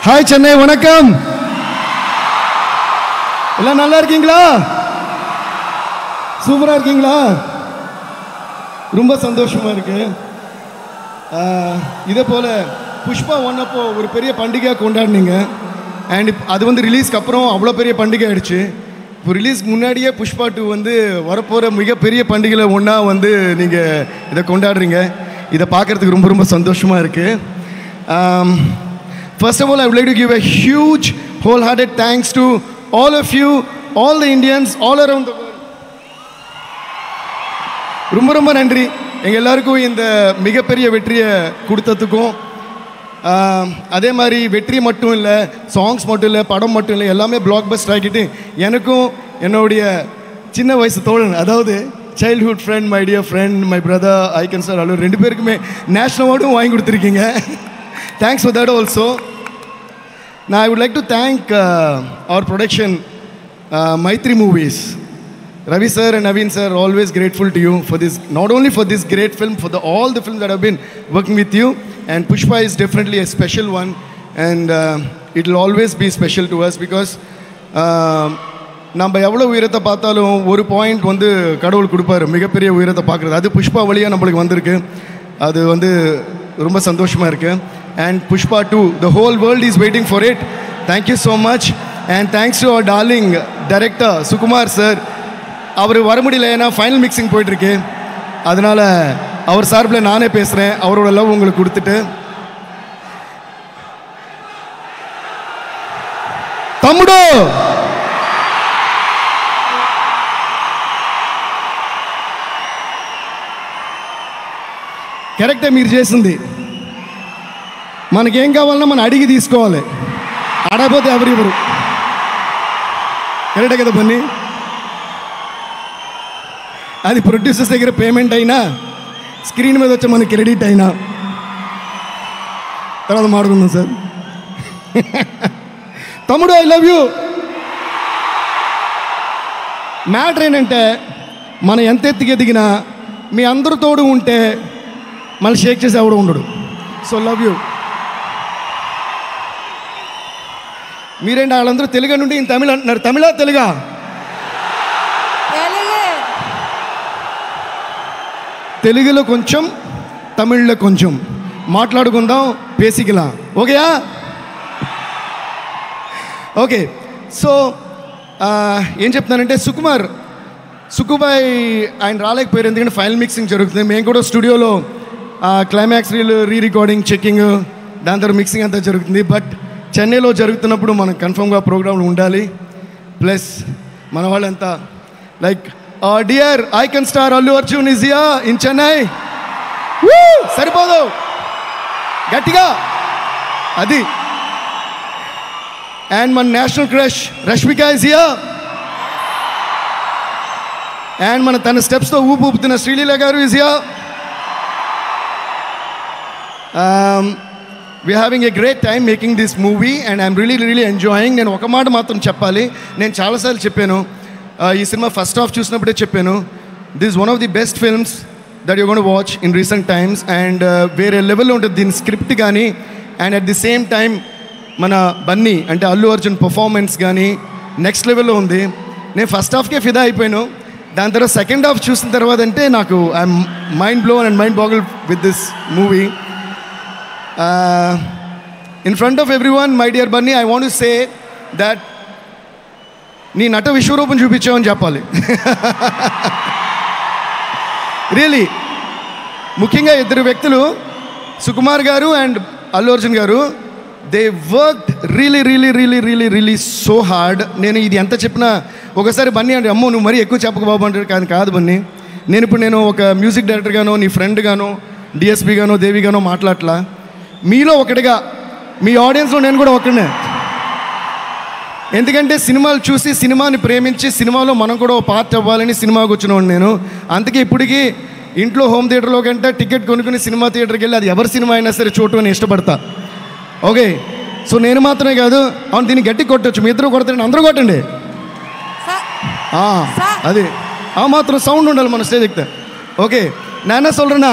Hi Chennai, வணக்கம். எல்லாம் நல்லா இருக்கீங்களா? சூப்பராக இருக்கீங்களா? ரொம்ப சந்தோஷமாக இருக்கு. இதே போல் புஷ்பா 1 அப்போ ஒரு பெரிய பண்டிகையாக கொண்டாடினீங்க. அண்ட் அது வந்து ரிலீஸ்க்கு அப்புறம் அவ்வளோ பெரிய பண்டிகை ஆகிடுச்சு. இப்போ ரிலீஸ்க்கு முன்னாடியே புஷ்பா 2 வந்து வரப்போகிற மிகப்பெரிய பண்டிகையில் ஒன்றா வந்து நீங்கள் இதை கொண்டாடுறீங்க. இதை பார்க்குறதுக்கு ரொம்ப ரொம்ப சந்தோஷமாக இருக்குது. First of all, I would like to give a huge, wholehearted thanks to all of you, all the Indians, all around the world. ரொம்ப ரொம்ப நன்றி எங்கள் எல்லாருக்கும் இந்த மிகப்பெரிய வெற்றியை கொடுத்ததுக்கும். அதே மாதிரி வெற்றி மட்டும் இல்லை, சாங்ஸ் மட்டும் இல்லை, படம் மட்டும் இல்லை, எல்லாமே பிளாக் பஸ்டர் ஆக்கிட்டு எனக்கும் என்னுடைய சின்ன வயசு தோழன், அதாவது childhood friend, my dear friend, my brother icon sir, Allur 2 பேருக்குமே நேஷ்னல் அவார்டும் வாங்கி கொடுத்துருக்கீங்க. Thanks for that also. Now I would like to thank our production, Maitri Movies. Ravi sir and Naveen sir are always grateful to you for this, not only for this great film, for all the films that have been working with you. And Pushpa is definitely a special one, and it will always be special to us because நம்ம எவ்வளோ உயரத்தை பார்த்தாலும் ஒரு point வந்து கடவுள் கொடுப்பாரு, மிகப்பெரிய உயரத்தை பார்க்குறது. அது புஷ்பா வழியாக நம்மளுக்கு வந்திருக்கு. அது வந்து ரொம்ப சந்தோஷமாக இருக்குது. And Pushpa 2, the whole world is waiting for it. Thank you so much. And thanks to our darling director Sukumar sir. அவர் வர முடியல, ஏன்னா ஃபைனல் மிக்சிங் போயிட்டுருக்கு. அதனால் அவர் சார்பில் நானே பேசுகிறேன். அவரோட லவ் உங்களுக்கு கொடுத்துட்டு, తమ్ముడు కరెక్టే మీరు చేసింది. మనకేం కావాలన్నా మనం అడిగి తీసుకోవాలి, అడగపోతే ఎవరు. కరెక్టే కదా బన్నీ? అది ప్రొడ్యూసర్స్ దగ్గర పేమెంట్ అయినా, స్క్రీన్ మీద వచ్చి మనకి క్రెడిట్ అయినా తర్వాత మాట్లాడుకుందాం సార్. తమ్ముడు, ఐ లవ్ యూ. మ్యాటర్ ఏంటంటే, మనం ఎంత ఎత్తుకి ఎదిగినా మీ అందరూ తోడు ఉంటే మళ్ళీ షేక్ చేసి ఎవడు ఉండడు. So love you. మీరేంటి వాళ్ళందరూ తెలుగు నుండి ఈయన తమిళ అంటున్నారు. తమిళ తెలుగా? తెలుగులో కొంచెం, తమిళ్లో కొంచెం మాట్లాడుకుందాం, పేసికిలా. ఓకేయా? ఓకే. సో ఏం చెప్తున్నానంటే, సుకుబాయ్ ఆయన రాలేకపోయారు, ఎందుకంటే ఫైనల్ మిక్సింగ్ జరుగుతుంది. మేము కూడా స్టూడియోలో క్లైమాక్స్ రీ రికార్డింగ్, చెక్కింగ్, దాని తర్వాత మిక్సింగ్ అంతా జరుగుతుంది. బట్ చెన్నైలో జరుగుతున్నప్పుడు మనం కన్ఫర్మ్గా ప్రోగ్రాంలు ఉండాలి. ప్లస్ మన వాళ్ళంతా like dear icon star Allu Arjun is here in Chennai. సరిపోదు, గట్టిగా అది. అండ్ మన national crush Rashmika is here. And మన తన స్టెప్స్తో ఊపుతున్న శ్రీలీల గారు is here. We're having a great time making this movie and I'm really enjoying. నేను ఒక మాట మాత్రం చెప్పాలి. నేను చాలాసార్లు చెప్పాను, ఈ సినిమా ఫస్ట్ హాఫ్ చూసినప్పుడే చెప్పాను, this is one of the best films that you're going to watch in recent times. And వేరే లెవెల్లో ఉంటుంది దీని స్క్రిప్ట్ కానీ, and at the same time మన బన్నీ అంటే అల్లు అర్జున్ పర్ఫార్మెన్స్ కానీ నెక్స్ట్ లెవెల్లో ఉంది. నేను ఫస్ట్ హాఫ్కే ఫిదా అయిపోయాను. దాని తర్వాత సెకండ్ హాఫ్ చూసిన తర్వాత అంటే నాకు I'm mind blown and mind బాగిల్ with this movie. In front of everyone, my dear Bunny, I want to say that నీ నట విశ్వరూపం చూపించావని చెప్పాలి. రియలీ, ముఖ్యంగా ఇద్దరు వ్యక్తులు, సుకుమార్ గారు అండ్ అల్లు అర్జున్ గారు, they worked really so hard. నేను ఇది ఎంత చెప్పినా ఒకసారి బన్నీ అంటే, అమ్మో నువ్వు మరీ ఎక్కువ చెప్పక బాబు అంటారు. కానీ కాదు బన్నీ, నేను ఒక మ్యూజిక్ డైరెక్టర్గానో, నీ ఫ్రెండ్గానో, డిఎస్పీగానో, దేవిగానో మాట్లాడలా. మీలో ఒకటిగా, మీ ఆడియన్స్లో నేను కూడా ఒకనే. ఎందుకంటే సినిమాలు చూసి, సినిమాని ప్రేమించి, సినిమాలో మనం కూడా పార్ట్ అవ్వాలని సినిమాకి వచ్చినవాడు నేను. అందుకే ఇప్పటికీ ఇంట్లో హోమ్ థియేటర్లో కంటే టికెట్ కొనుక్కుని సినిమా థియేటర్కి వెళ్ళి అది ఎవరి సినిమా అయినా సరే చూడటం అని ఇష్టపడతా. ఓకే, సో నేను మాత్రమే కాదు, అవును దీన్ని గట్టి కొట్టచ్చు, మీ ఇద్దరు కొడతారండి, అందరూ కొట్టండి. అది ఆ మాత్రం సౌండ్ ఉండాలి మన స్టేజ్ ఎక్కితే. ஓகே, நான் என்ன சொல்கிறேன்னா,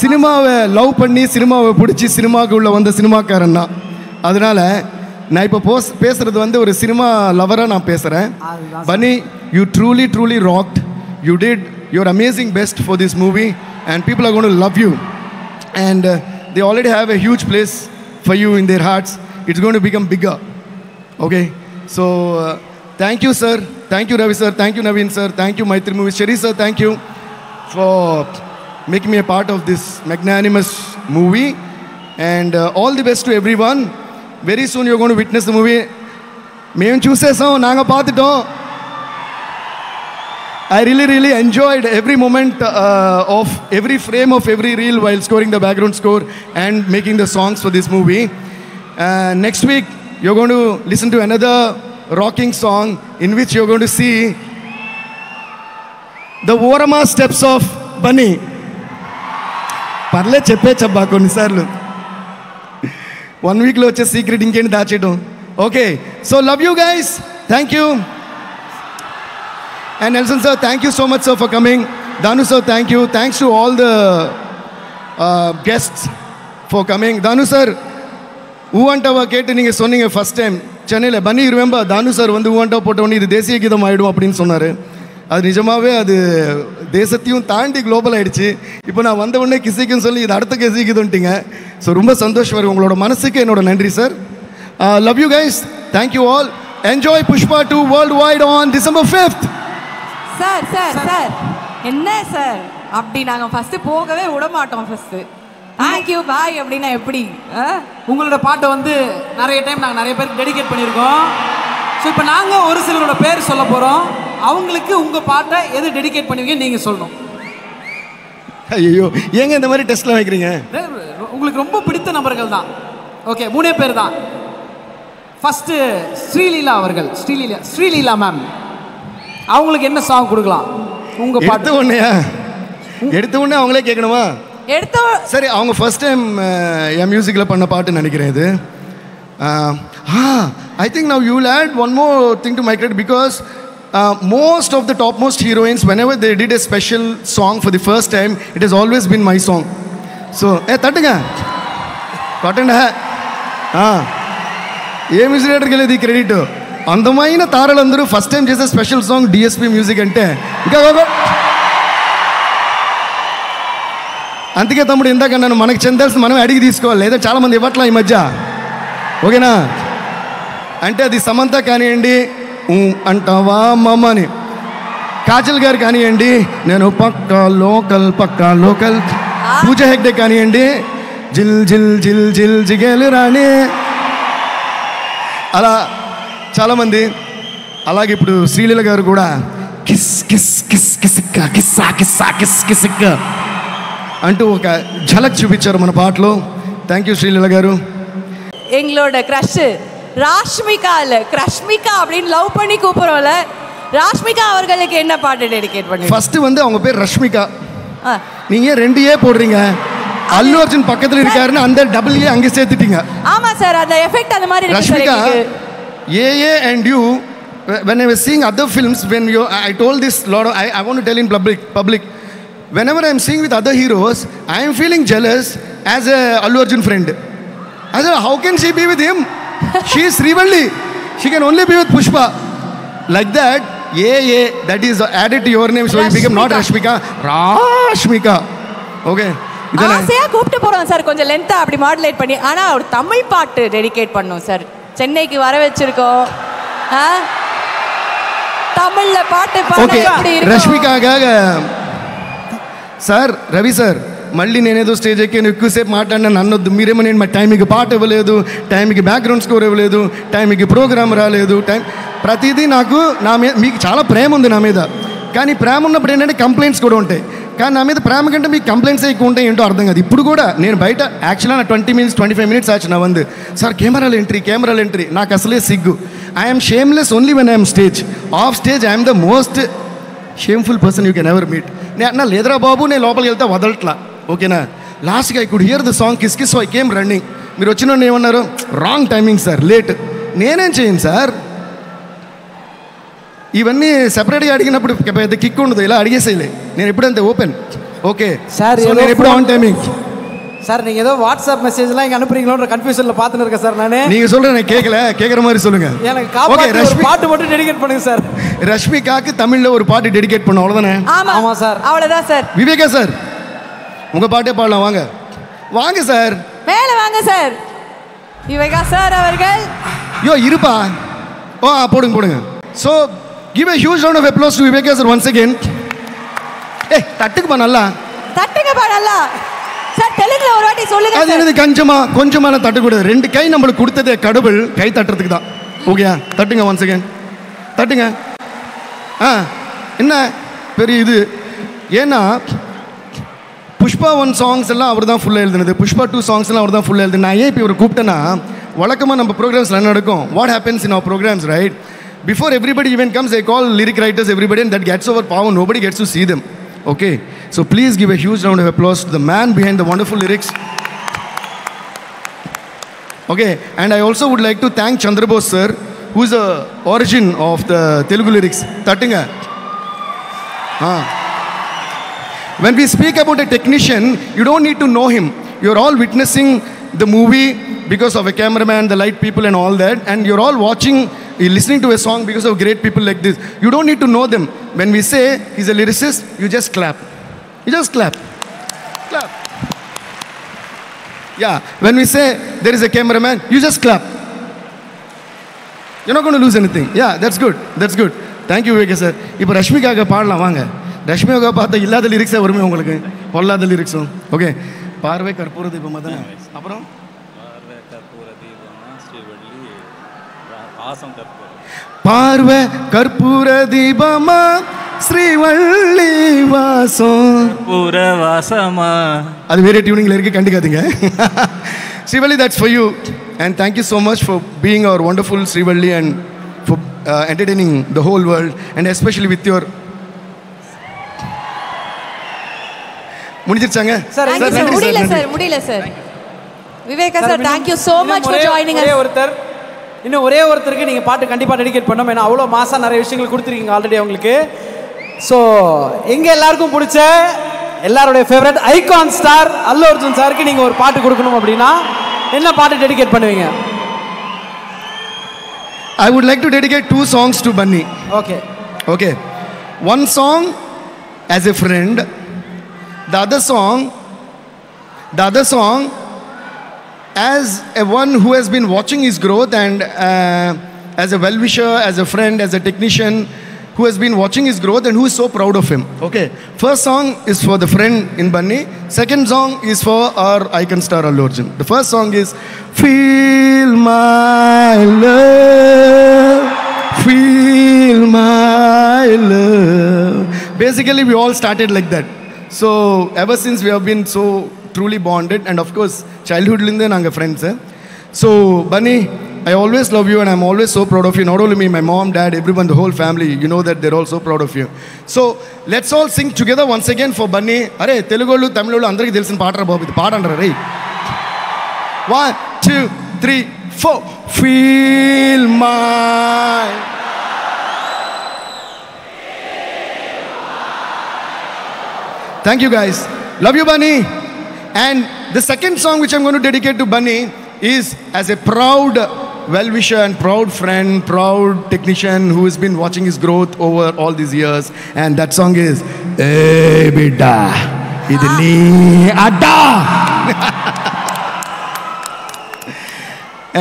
சினிமாவை லவ் பண்ணி சினிமாவை பிடிச்சி சினிமாவுக்கு உள்ள வந்த சினிமாக்காரன்னா அதனால் நான் இப்போ பேசுகிறது வந்து ஒரு சினிமா லவராக நான் பேசுகிறேன். பனி, you truly wrought. You did your amazing best for this movie and people are going to love you and they already have a huge place for you in their hearts. It's going to become bigger. Okay, so thank you sir, thank you Ravi sir, thank you Naveen sir, thank you Maitri Movies, Sherry sir, thank you for making me a part of this magnanimous movie and all the best to everyone. Very soon you're going to witness the movie. మేము చూసేసాం, Naga పాతుటం. I really enjoyed every moment of every frame of every reel while scoring the background score and making the songs for this movie. Next week, you're going to listen to another rocking song in which you're going to see the Vorama steps of Bunny. Parle cheppe chabba konni sarlu. 1 week lo vache secret inkendi daachedam. Okay, so love you guys. Thank you. And Nelson sir, thank you so much sir for coming. Danu sir, thank you. Thanks to all the guests for coming. Danu sir, ஊவண்டவா கேட்டு நீங்கள் சொன்னீங்க first time சென்னையில். பனி remember தானு sir வந்து ஊவண்டவா போட்டவொன்னே இது தேசிய கீதம் ஆகிடும் அப்படின்னு சொன்னார். அது நிஜமாகவே அது தேசத்தையும் தாண்டி குளோபல் ஆகிடுச்சு. இப்போ நான் வந்த உடனே கிசிக்குன்னு சொல்லி இது அடுத்த கிசி கீதம்ட்டிங்க. ஸோ ரொம்ப சந்தோஷம் வரும். உங்களோட மனசுக்கு என்னோட நன்றி sir. Love you guys. Thank you all. Enjoy Pushpa 2 world wide on December 5th. Sir sir sir என்ன சார் அப்படி நாங்கள் ஃபஸ்ட்டு போகவே விட மாட்டோம். ஃபஸ்ட்டு தேங்க்யூ பாய் அப்படின்னா எப்படி? உங்களோட பாட்டை வந்து நிறைய டைம் நாங்கள் நிறைய பேருக்கு டெடிகேட் பண்ணியிருக்கோம். ஸோ இப்போ நாங்கள் ஒரு சிலரோட பேர் சொல்ல போகிறோம். அவங்களுக்கு உங்கள் பாட்டை எது டெடிகேட் பண்ணுவீங்க நீங்கள் சொல்லணும். ஐயோ ஏங்க இந்த மாதிரி டெஸ்ட்லாம் வைக்கிறீங்க? உங்களுக்கு ரொம்ப பிடித்த நபர்கள் தான். ஓகே, 3 பேர் தான். ஃபஸ்ட்டு ஸ்ரீலீலா அவர்கள். ஸ்ரீலீலா மேம், அவங்களுக்கு என்ன சாங் கொடுக்கலாம்? உங்கள் பாட்டு எடுத்த உடனே அவங்களே கேட்கணுமா? சரி, அவங்க ஃபர்ஸ்ட் டைம் என் மியூசிக்கில் பண்ண பாட்டுன்னு நினைக்கிறேன் இது. I think now you will add one more thing to my credit because most of the topmost heroines, whenever they did a special song for the first time, it has always been my song. So, తట్టుగా కొట్టండి. ఏ music డైరెక్టర్కి లేదు ఈ credit. అందమైన తారలందరూ first time చేసే special song DSP music అంటే ఇంకా అందుకే తమ్ముడు ఇందాక నన్ను మనకు చెందాల్సిన మనం అడిగి తీసుకోవాలి, లేదా చాలామంది ఇవ్వట్లా ఈ మధ్య. ఓకేనా? అంటే అది సమంత కానివ్వండి, అంటావా మమ్మ అని, కాజల్ గారు కానివ్వండి, నేను పక్కా లోకల్, పూజ హెగ్డే కానివ్వండి, జిల్ జిల్ జిల్ జిల్ జిగేలు రాణి, అలా చాలామంది. అలాగే ఇప్పుడు శ్రీలీల గారు కూడా కిస్ కిస్ కిస్ కిసిక్క కిస్సా కిస్సా కిస్ కిసిక్క అంటూ ఒక ఝలక్ చూపించారు మన పాటలో. థ్యాంక్ యూ శ్రీలీల గారు. எங்களோட க்ரஷ் ரஷ்மிகா அப்படின்னு லவ் பண்ணி கூப்பிடுறோம்ல, ராஷ்மிகா அவர்களுக்கு என்ன பாட்டு டெடிகேட் பண்ணி? ஃபர்ஸ்ட் வந்து அவங்க பேர் ரஷ்மிகா. நீங்க 2 ஏ போடுறீங்க. அல்லு அர்ஜுன் பக்கத்துல இருக்காருன்னு அந்த டபுள் ஏ அங்கே சேர்த்துட்டீங்க. ஆமா சார், அந்த எஃபெக்ட் அந்த மாதிரி இருக்கு. ரஷ்மிகா ஏ and you, when I was seeing other films, when you I told this lot of, I want to tell in public whenever I am seeing with other heroes, I am feeling jealous as a Allu Arjun friend. I said, how can she be with him? She is Srivalli. She can only be with Pushpa. Like that, that is added to your name, so you become not Rashmika, Rashmika. Okay. ஆசையா கூப்பிட்டு போறோம் sir, கொஞ்சம் லென்த்தா அப்படி modulate பண்ணி. ஆனா ஒரு தமிழ் பாட்டு dedicate பண்ணோம் சார். சென்னைக்கு வர வச்சிருக்கோம், தமிழ்ல பாட்டு பாட எப்படி இருக்கும்? రష్మికగా సార్, రవి సార్, మళ్ళీ నేనేదో స్టేజ్ ఎక్కి ఎక్కువసేపు మాట్లాడినా నన్నొద్దు. మీరేమో నేను మా టైంకి పాట ఇవ్వలేదు, టైంకి బ్యాక్గ్రౌండ్ స్కోర్ ఇవ్వలేదు, టైంకి ప్రోగ్రామ్ రాలేదు, ప్రతిదీ నాకు నా మీద మీకు చాలా ప్రేమ ఉంది నా మీద. కానీ ప్రేమ ఉన్నప్పుడు ఏంటంటే కంప్లైంట్స్ కూడా ఉంటాయి. కానీ నా మీద ప్రేమ కంటే మీకు కంప్లైంట్స్ ఎక్కువ ఉంటాయి, ఏంటో అర్థం కాదు. ఇప్పుడు కూడా నేను బయట యాక్చువల్గా నా 20 minutes 25 minutes ఆச்சு నా வந்து సార్ కెమెరాలు ఎంట్రీ నాకు అసలే సిగ్గు. I'm shameless only when I'm stage. Of stage I'm the most shameful person you can ever meet. నేను అన్నా లేదురా బాబు, నేను లోపలికి వెళ్తే వదలట్లా. ఓకేనా? లాస్ట్గా I could hear the song kiss kiss, so I came running. మీరు వచ్చిన ఏమన్నారు, రాంగ్ టైమింగ్ సార్, లేట్. నేనేం చేయను సార్, ఇవన్నీ సెపరేట్గా అడిగినప్పుడు పెద్ద కిక్ ఉండదు, ఇలా అడిగేసేయలే. నేను ఎప్పుడంతే ఓపెన్. ఓకే సార్, నేను ఎప్పుడు ఆన్ టైమింగ్ சார் நீங்கள் ஏதோ வாட்ஸ்அப் மெசேஜ்லாம் இங்கே அனுப்புறீங்களோன்ற கன்ஃபியூஷனில் பார்த்துன்னு இருக்கேன் சார் நான். நீங்கள் சொல்கிறேன் நான் கேட்கல, கேட்குற மாதிரி சொல்லுங்கள். எனக்கு காப்பாற்றி ஒரு பாட்டு மட்டும் டெடிகேட் பண்ணுங்க சார். ரஷ்மிகாக்கு தமிழில் ஒரு பாட்டு டெடிகேட் பண்ண, அவ்வளோதானே? ஆமாம் சார், அவ்வளோதான் சார். விவேகா சார் உங்கள் பாட்டே பாடலாம், வாங்க வாங்க சார், மேலே வாங்க சார். விவேகா சார் அவர்கள். இருப்பா. போடுங்க போடுங்க. So give a huge round of applause to Viveka sir once again. தட்டுக்குப்பா, நல்லா தட்டுங்கப்பா, நல்லா சார். தெலுங்குல ஒரு வாட்டி சொல்லுங்க. அது என்னது கொஞ்சமான தட்டக்கூடாது. 2 கை நம்மளுக்கு கொடுத்ததே கடவுள், கை தட்டுறதுக்கு தான். ஓகேயா? தட்டுங்க ஒன்ஸ் அகேன், தட்டுங்க. என்ன பெரிய இது, ஏன்னா புஷ்பா 1 சாங்ஸ் எல்லாம் அவர் தான் ஃபுல்லாக எழுதுனது, புஷ்பா 2 சாங்ஸ் எல்லாம் அவர் தான் ஃபுல்லாக எழுதுனது. நான் ஏன் இப்போ இவர் கூப்பிட்டேன்னா, வழக்கமாக நம்ம ப்ரோக்ராம்ஸில் என்ன நடக்கும், what happens in our programs, right? Before everybody even comes, I call lyric writers, everybody, and that gets over power. Nobody gets to see them. Okay? So please give a huge round of applause to the man behind the wonderful lyrics. Okay? And I also would like to thank Chandrabose sir, who is the origin of the Telugu lyrics. Tattinga. When we speak about a technician, you don't need to know him. You're all witnessing the movie because of a cameraman, the light people and all that, and you're all watching, you're listening to a song because of great people like this. You don't need to know them. When we say he's a lyricist, you just clap. You just clap. Clap. Yeah. When we say there is a cameraman, you just clap. You're not going to lose anything. Yeah, that's good. That's good. Thank you, Viveka sir. இப்போ ரஷ்மிகாக பாடலாம், வாங்க. ரஷ்மிகாக பார்த்தா இல்லாத லிரிக்ஸே வருமே உங்களுக்கு, பொல்லாத லிரிக்ஸும். Okay. பார்வை கற்பூர தீபமா தானே, அப்புறம் பார்வை கற்பூர தீபமா ஸ்ரீவள்ளி வாசம் பூரவாசமா, அது வேற டியூனிங்ல இருக்கு, கண்டுக்காதீங்க. Srivalli, that's for you, and thank you so much for being our wonderful Srivalli and for entertaining the whole world, and especially with your முடிஞ்சிருச்சாங்க சார். முடியல sir. Viveka sir, thank you so much for joining us. இன்னும் ஒரே ஒருத்தருக்கு நீங்கள் பாட்டு கண்டிப்பாக dedicate பண்ணோம், ஏன்னா அவ்வளோ மாசாக நிறைய விஷயங்கள் கொடுத்துருக்கீங்க ஆல்ரெடி அவங்களுக்கு. ஸோ எங்கள் எல்லாருக்கும் பிடிச்ச எல்லாருடைய ஃபேவரட் ஐகான் ஸ்டார் அல்லு அர்ஜுன் சாருக்கு நீங்கள் ஒரு பாட்டு கொடுக்கணும் அப்படின்னா என்ன பாட்டு டெடிகேட் பண்ணுவீங்க? I would like to dedicate 2 songs to Bunny. Okay. Okay. One song as a friend, the other song as a one who has been watching his growth, and as a well-wisher, as a friend, as a technician who has been watching his growth and who is so proud of him. Okay. First song is for the friend in Bunny. Second song is for our icon star Allu Arjun. The first song is Feel My Love, Feel My Love. Basically, we all started like that. So ever since we have been so truly bonded, and of course childhood linde naanga friends. So Bunny, I always love you and I'm always so proud of you. Not only me, my mom, dad, everyone, the whole family, you know that they're all so proud of you. So let's all sing together once again for Bunny. Are Telugolu Tamilolu andariki telusinu paadra babu, idu paadandra right? 1 2 3 4. Feel my Thank you guys. Love you, Bunny. And the second song which I'm going to dedicate to Bunny is as a proud well-wisher and proud friend, proud technician who has been watching his growth over all these years. And that song is Hey Bida Idni Ada.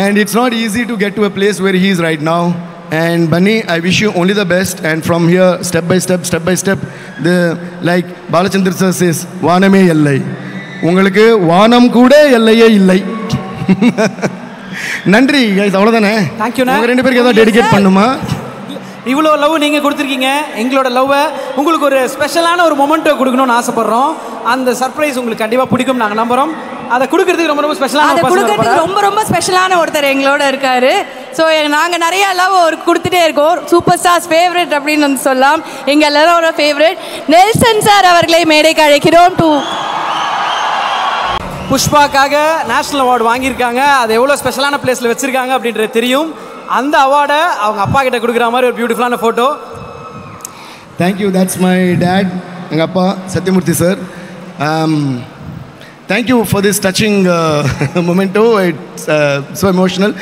And it's not easy to get to a place where he is right now. And Bunny, I wish you only the best. And from here, step by step, the like Balachandra sir says, Vaname Yallai. உங்களுக்கு வானம் கூட எல்லையே இல்லை. நன்றி guys, அவ்வளோதானே. தேங்க்யூண்ணா. உங்கள் 2 பேருக்கு ஏதாவது டெடிகேட் பண்ணுமா? இவ்வளோ லவ் நீங்கள் கொடுத்துருக்கீங்க. எங்களோட லவ்வை உங்களுக்கு ஒரு ஸ்பெஷலான ஒரு மொமெண்ட்டை கொடுக்கணும்னு ஆசைப்பட்றோம். அந்த சர்ப்ரைஸ் உங்களுக்கு கண்டிப்பாக பிடிக்கும் நாங்கள் நம்புகிறோம். அதை கொடுக்கறதுக்கு ரொம்ப ரொம்ப ஸ்பெஷலான ஒருத்தர் எங்களோட இருக்காரு. ஸோ நாங்கள் நிறைய லவ் அவருக்கு கொடுத்துட்டே இருக்கோம். சூப்பர் ஸ்டார்ஸ் ஃபேவரட் அப்படின்னு வந்து சொல்லலாம். எங்கள் எல்லாரோட ஃபேவரட் நெல்சன் சார் அவர்களை மேடைக்கு அழைக்கிறோம். புஷ்பாக்காக நேஷனல் அவார்டு வாங்கியிருக்காங்க. அது எவ்வளோ ஸ்பெஷலான பிளேஸில் வச்சுருக்காங்க அப்படின்றது தெரியும். அந்த அவார்டை அவங்க அப்பா கிட்ட கொடுக்குற மாதிரி ஒரு பியூட்டிஃபுல்லான photo. Thank you. That's my dad, எங்கள் அப்பா Sathyamoorthy sir. Thank you for this touching memento. It's so emotional.